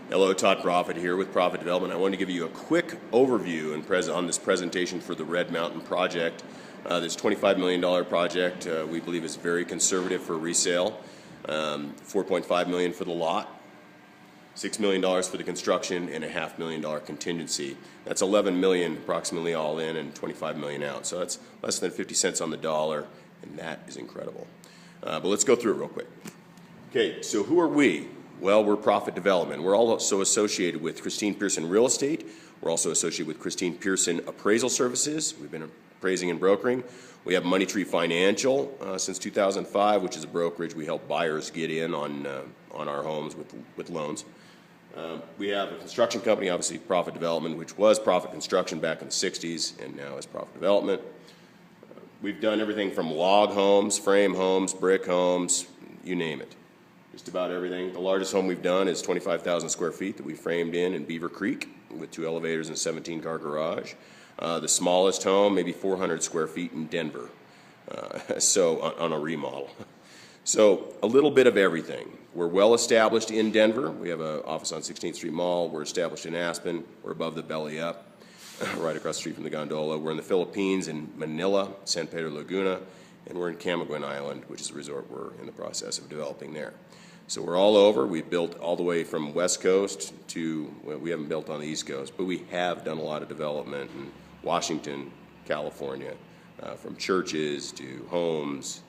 Hello, Todd Proffit here with Proffit Development. I wanted to give you a quick overview on this presentation for the Red Mountain project. This $25 million project we believe is very conservative for resale. $4.5 million for the lot, $6 million for the construction, and a $500,000 contingency. That's $11 million approximately all in and $25 million out. So that's less than 50 cents on the dollar, and that is incredible. But let's go through it real quick. Okay, so who are we? Well, we're Proffit Development. We're also associated with Christine Pearson Real Estate. We're also associated with Christine Pearson Appraisal Services. We've been appraising and brokering. We have Money Tree Financial since 2005, which is a brokerage. We help buyers get in on our homes with loans. We have a construction company, obviously Proffit Development, which was Proffit Construction back in the 60s and now is Proffit Development. We've done everything from log homes, frame homes, brick homes, you name it. Just about everything. The largest home we've done is 25,000 square feet that we framed in Beaver Creek with 2 elevators and a 17-car garage. The smallest home, maybe 400 square feet in Denver, so on a remodel. So a little bit of everything. We're well established in Denver. We have an office on 16th Street Mall. We're established in Aspen. We're above the belly up, right across the street from the gondola. We're in the Philippines in Manila, San Pedro Laguna, and we're in Camiguin Island, which is a resort we're in the process of developing there. So we're all over. We've built all the way from West Coast to, well, we haven't built on the East Coast, but we have done a lot of development in Washington, California, from churches to homes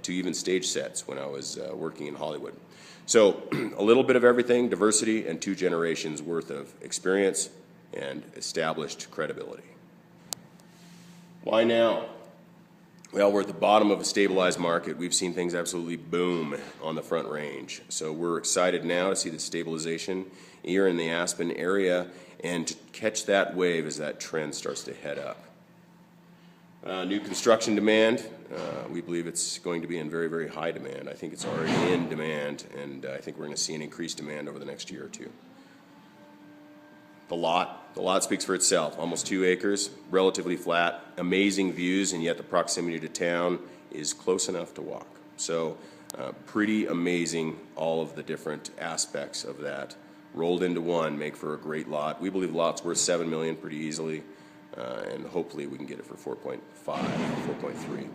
to even stage sets when I was working in Hollywood. So a little bit of everything, diversity, and 2 generations worth of experience and established credibility. Why now? Well, we're at the bottom of a stabilized market. We've seen things absolutely boom on the Front Range. So we're excited now to see the stabilization here in the Aspen area and to catch that wave as that trend starts to head up. New construction demand, we believe it's going to be in very, very high demand. I think it's already in demand, and I think we're going to see an increased demand over the next year or two. The lot speaks for itself. Almost 2 acres, relatively flat, amazing views, and yet the proximity to town is close enough to walk. So pretty amazing, all of the different aspects of that rolled into one make for a great lot. We believe the lot's worth $7 million pretty easily, and hopefully we can get it for 4.5, 4.3.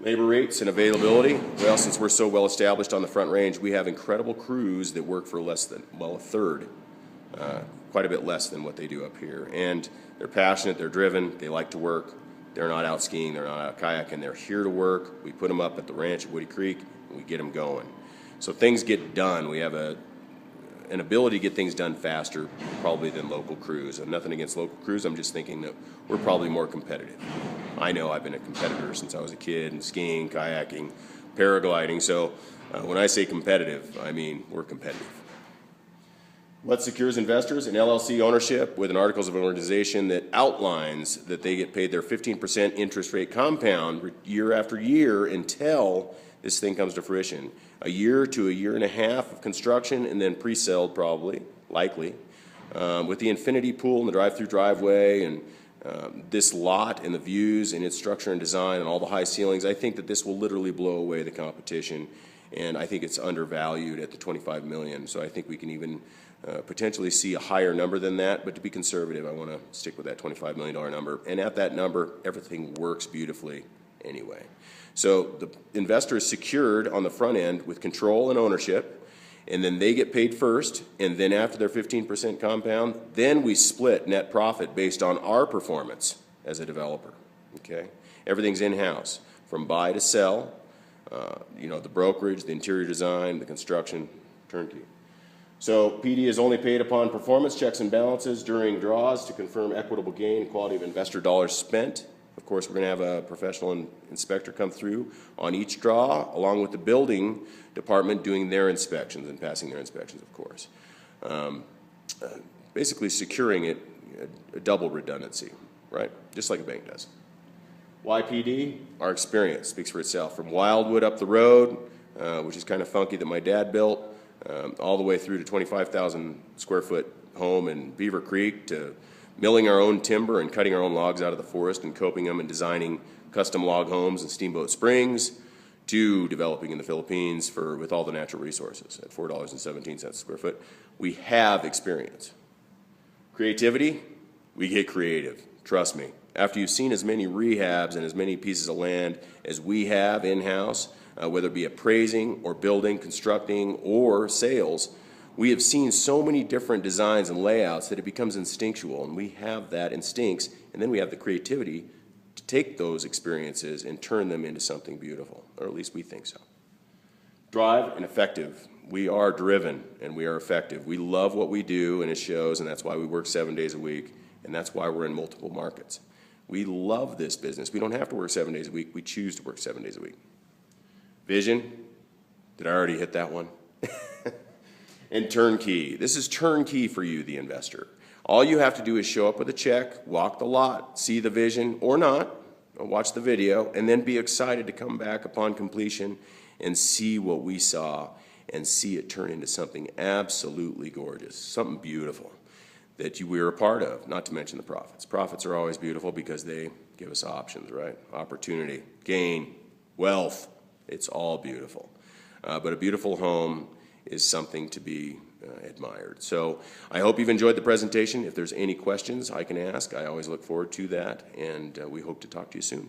Labor rates and availability. Well, since we're so well established on the Front Range, we have incredible crews that work for less than, well, a third. Quite a bit less than what they do up here. And they're passionate, they're driven, they like to work. They're not out skiing, they're not out kayaking, they're here to work. We put them up at the ranch at Woody Creek, and we get them going. So things get done. We have an ability to get things done faster probably than local crews. And nothing against local crews, I'm just thinking that we're probably more competitive. I know I've been a competitor since I was a kid, and skiing, kayaking, paragliding. So when I say competitive, I mean we're competitive. What secures investors? An LLC ownership with an Articles of Organization that outlines that they get paid their 15% interest rate compound year after year until this thing comes to fruition. A year to a year and a half of construction and then pre-sold probably, likely. With the infinity pool and the drive-through driveway and this lot and the views and its structure and design and all the high ceilings, I think that this will literally blow away the competition. And I think it's undervalued at the $25 million. So I think we can even potentially see a higher number than that, but to be conservative, I want to stick with that $25 million number. And at that number, everything works beautifully anyway. So the investor is secured on the front end with control and ownership, and then they get paid first, and then after their 15% compound, then we split net profit based on our performance as a developer. Okay? Everything's in-house, from buy to sell, the brokerage, the interior design, the construction, turnkey. So PD is only paid upon performance checks and balances during draws to confirm equitable gain and quality of investor dollars spent. Of course, we're going to have a professional inspector come through on each draw, along with the building department doing their inspections and passing their inspections, of course. Basically securing it, a double redundancy, right? Just like a bank does. Why PD? Our experience speaks for itself. From Wildwood up the road, which is kind of funky that my dad built, all the way through to 25,000 square foot home in Beaver Creek, to milling our own timber and cutting our own logs out of the forest and coping them and designing custom log homes in Steamboat Springs, to developing in the Philippines with all the natural resources at $4.17 a square foot. We have experience. Creativity, we get creative. Trust me. After you've seen as many rehabs and as many pieces of land as we have in-house, whether it be appraising or building, constructing, or sales, we have seen so many different designs and layouts that it becomes instinctual, and we have that instincts, and then we have the creativity to take those experiences and turn them into something beautiful, or at least we think so. Drive and effective. We are driven and we are effective. We love what we do, and it shows, and that's why we work 7 days a week, and that's why we're in multiple markets. We love this business. We don't have to work 7 days a week. We choose to work 7 days a week. Vision. Did I already hit that one? And turnkey. This is turnkey for you, the investor. All you have to do is show up with a check, walk the lot, see the vision or not, watch the video, and then be excited to come back upon completion and see what we saw and see it turn into something absolutely gorgeous, something beautiful that we were a part of, not to mention the profits. Profits are always beautiful because they give us options, right? Opportunity, gain, wealth, it's all beautiful. But a beautiful home is something to be admired. So I hope you've enjoyed the presentation. If there's any questions I can ask, I always look forward to that, and we hope to talk to you soon.